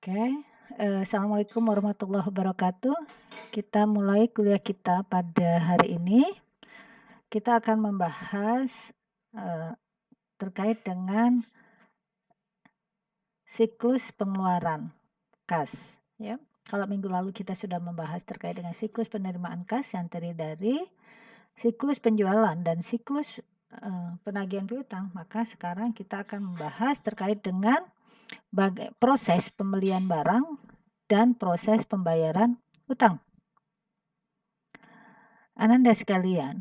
Oke, Assalamualaikum warahmatullahi wabarakatuh. Kita mulai kuliah kita pada hari ini. Kita akan membahas eh, terkait dengan siklus pengeluaran kas. Ya, kalau minggu lalu kita sudah membahas terkait dengan siklus penerimaan kas yang terdiri dari siklus penjualan dan siklus penagihan piutang, maka sekarang kita akan membahas terkait dengan proses pembelian barang dan proses pembayaran utang. Ananda sekalian,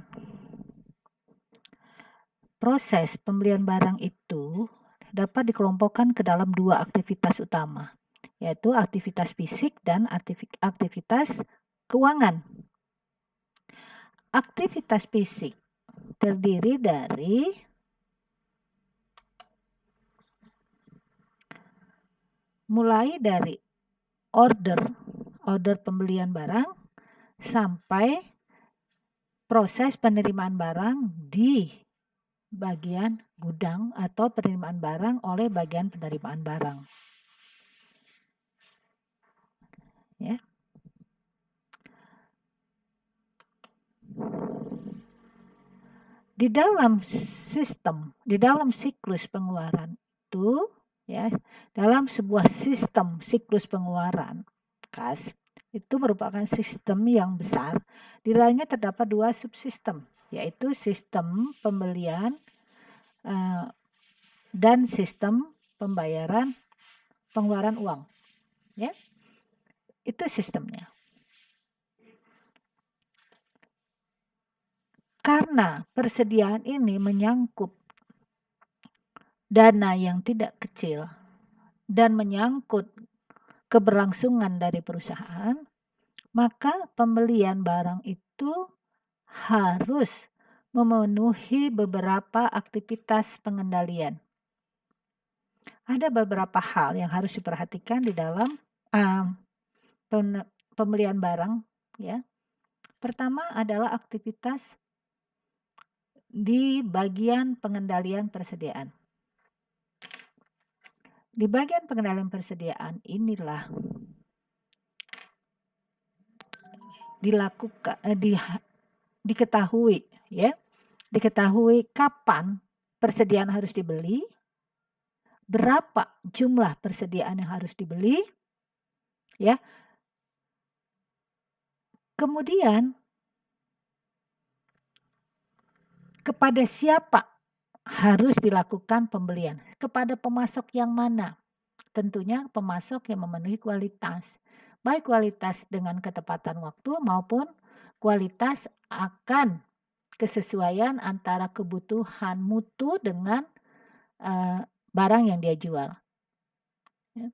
proses pembelian barang itu dapat dikelompokkan ke dalam dua aktivitas utama, yaitu aktivitas fisik dan aktivitas keuangan. Aktivitas fisik terdiri dari mulai dari order pembelian barang sampai proses penerimaan barang di bagian gudang atau penerimaan barang oleh bagian penerimaan barang. Ya. Di dalam siklus pengeluaran itu, ya, dalam sebuah sistem siklus pengeluaran kas, itu merupakan sistem yang besar. Di dalamnya terdapat dua subsistem, yaitu sistem pembelian dan sistem pembayaran pengeluaran uang. Ya, itu sistemnya. Karena persediaan ini menyangkut dana yang tidak kecil dan menyangkut keberlangsungan dari perusahaan, maka pembelian barang itu harus memenuhi beberapa aktivitas pengendalian. Ada beberapa hal yang harus diperhatikan di dalam pembelian barang, ya. Pertama adalah aktivitas di bagian pengendalian persediaan. Di bagian pengendalian persediaan inilah diketahui kapan persediaan harus dibeli, berapa jumlah persediaan yang harus dibeli, ya. Kemudian kepada siapa harus dilakukan pembelian? Kepada pemasok yang mana? Tentunya pemasok yang memenuhi kualitas. Baik kualitas dengan ketepatan waktu maupun kualitas akan kesesuaian antara kebutuhan mutu dengan barang yang dia jual. Ya.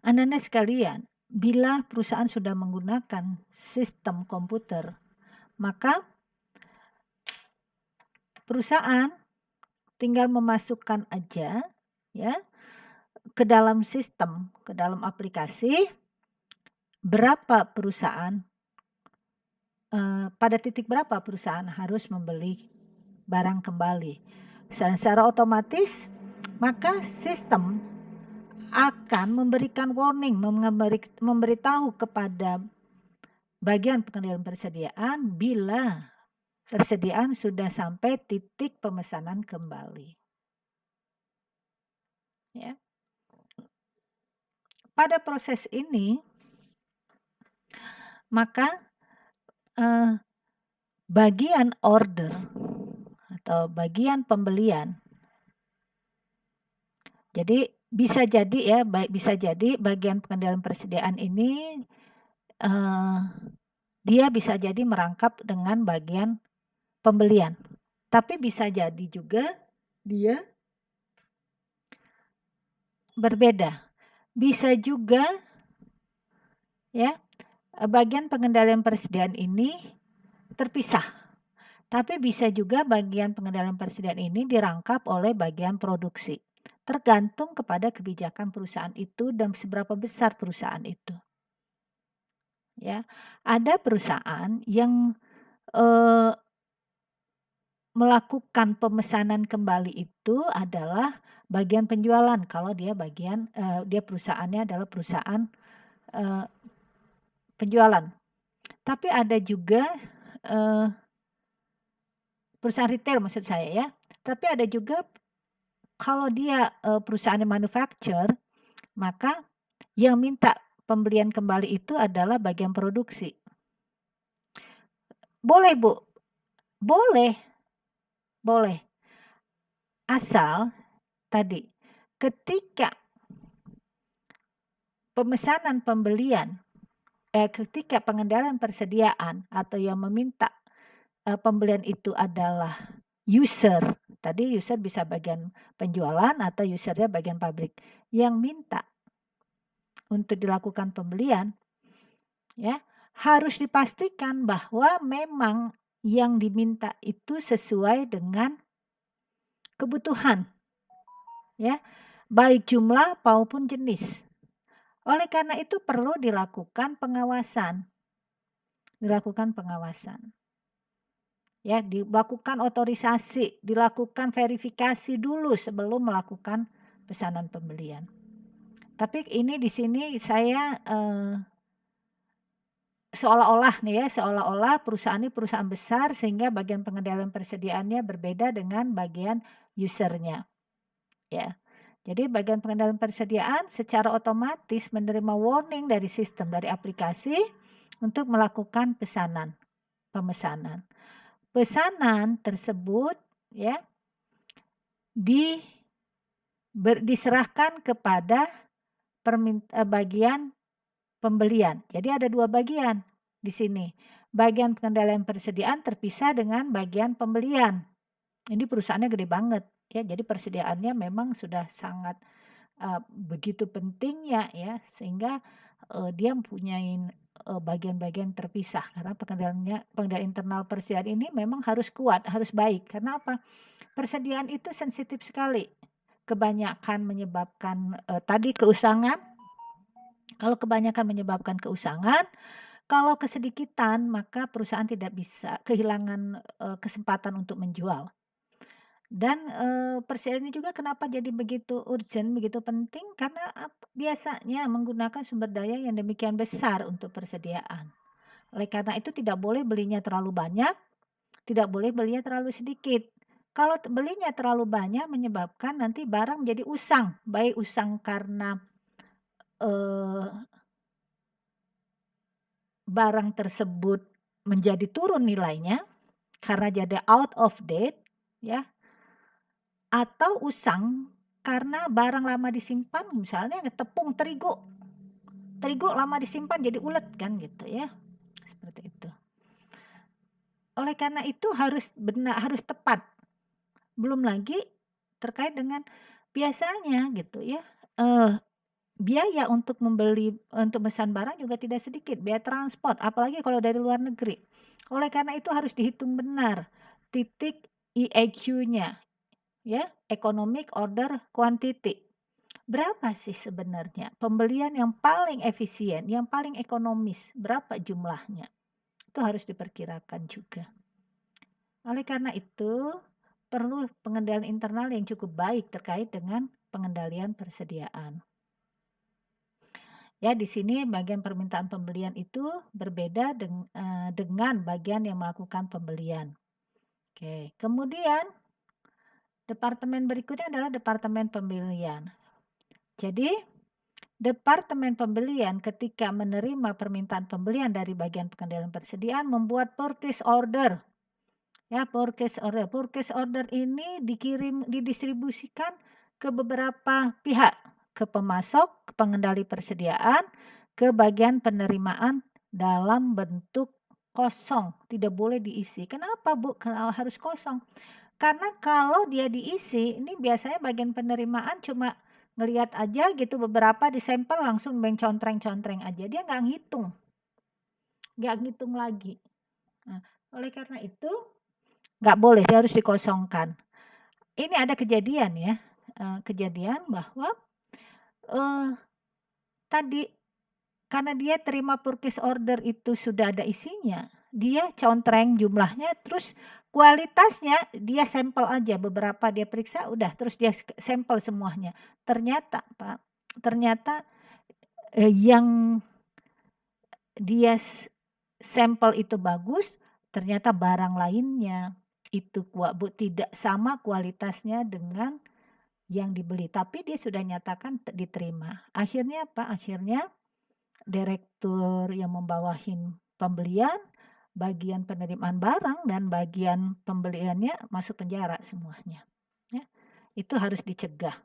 Anda sekalian, bila perusahaan sudah menggunakan sistem komputer, maka perusahaan tinggal memasukkan aja, ya, ke dalam sistem, ke dalam aplikasi, berapa perusahaan, pada titik berapa perusahaan harus membeli barang kembali. Secara otomatis, maka sistem akan memberikan warning, memberitahu kepada bagian pengendalian persediaan bila persediaan sudah sampai titik pemesanan kembali. Ya. Pada proses ini, maka bagian order atau bagian pembelian, jadi bisa jadi bagian pengendalian persediaan ini dia bisa jadi merangkap dengan bagian pembelian, tapi bisa jadi juga dia berbeda. Bisa juga, ya, bagian pengendalian persediaan ini terpisah, tapi bisa juga bagian pengendalian persediaan ini dirangkap oleh bagian produksi. Tergantung kepada kebijakan perusahaan itu dan seberapa besar perusahaan itu. Ya, ada perusahaan yang melakukan pemesanan kembali itu adalah bagian penjualan kalau dia dia perusahaannya adalah perusahaan penjualan. Tapi ada juga perusahaan retail maksud saya ya. Tapi ada juga kalau dia perusahaan manufacture, maka yang minta pembelian kembali itu adalah bagian produksi. Boleh Bu, boleh, boleh. Asal tadi ketika pemesanan pembelian, ketika pengendalian persediaan atau yang meminta pembelian itu adalah user, tadi user bisa bagian penjualan atau usernya bagian pabrik, yang minta untuk dilakukan pembelian, ya harus dipastikan bahwa memang yang diminta itu sesuai dengan kebutuhan, ya baik jumlah maupun jenis. Oleh karena itu perlu dilakukan pengawasan, ya dilakukan otorisasi, dilakukan verifikasi dulu sebelum melakukan pesanan pembelian. Tapi ini di sini saya seolah-olah perusahaan ini perusahaan besar sehingga bagian pengendalian persediaannya berbeda dengan bagian usernya, ya. Jadi bagian pengendalian persediaan secara otomatis menerima warning dari sistem, dari aplikasi untuk melakukan pemesanan. Pesanan tersebut ya diserahkan kepada bagian pembelian. Jadi ada dua bagian di sini. Bagian pengendalian persediaan terpisah dengan bagian pembelian. Ini perusahaannya gede banget ya. Jadi persediaannya memang sudah sangat begitu pentingnya ya, sehingga dia mempunyai bagian-bagian terpisah karena pengendalian internal persediaan ini memang harus kuat, harus baik. Karena apa? Persediaan itu sensitif sekali. Kebanyakan menyebabkan tadi keusangan. Kalau kebanyakan menyebabkan keusangan, kalau kesedikitan maka perusahaan tidak bisa kehilangan kesempatan untuk menjual. Dan persediaan ini juga kenapa jadi begitu urgent, begitu penting karena biasanya menggunakan sumber daya yang demikian besar untuk persediaan. Oleh karena itu tidak boleh belinya terlalu banyak, tidak boleh belinya terlalu sedikit. Kalau belinya terlalu banyak menyebabkan nanti barang menjadi usang, baik usang karena barang tersebut menjadi turun nilainya karena jadi out of date, ya, atau usang karena barang lama disimpan, misalnya tepung terigu lama disimpan jadi ulet kan gitu ya, seperti itu. Oleh karena itu harus benar, harus tepat. Belum lagi terkait dengan biasanya gitu ya, biaya untuk memesan barang juga tidak sedikit, biaya transport, apalagi kalau dari luar negeri. Oleh karena itu harus dihitung benar titik EOQ-nya, ya, Economic Order Quantity. Berapa sih sebenarnya pembelian yang paling efisien, yang paling ekonomis, berapa jumlahnya? Itu harus diperkirakan juga. Oleh karena itu, perlu pengendalian internal yang cukup baik terkait dengan pengendalian persediaan. Ya, di sini bagian permintaan pembelian itu berbeda dengan bagian yang melakukan pembelian. Oke, kemudian departemen berikutnya adalah departemen pembelian. Jadi, departemen pembelian ketika menerima permintaan pembelian dari bagian pengendalian persediaan membuat purchase order. Ya, purchase order ini didistribusikan ke beberapa pihak, ke pemasok, ke pengendali persediaan, ke bagian penerimaan dalam bentuk kosong, tidak boleh diisi. Kenapa Bu? Kenapa harus kosong? Karena kalau dia diisi, ini biasanya bagian penerimaan cuma ngelihat aja gitu beberapa di sampel langsung main contreng-contreng aja. Dia nggak ngitung lagi. Nah, oleh karena itu nggak boleh, dia harus dikosongkan. Ini ada kejadian ya, kejadian bahwa tadi karena dia terima purchase order itu sudah ada isinya, dia contreng jumlahnya, terus kualitasnya dia sampel aja, beberapa dia periksa udah, terus dia sampel semuanya. Ternyata Pak, ternyata, yang dia sampel itu bagus, ternyata barang lainnya itu tidak sama kualitasnya dengan yang dibeli, tapi dia sudah nyatakan diterima. Akhirnya apa? Akhirnya direktur yang membawahin pembelian, bagian penerimaan barang, dan bagian pembeliannya masuk penjara semuanya. Ya, itu harus dicegah.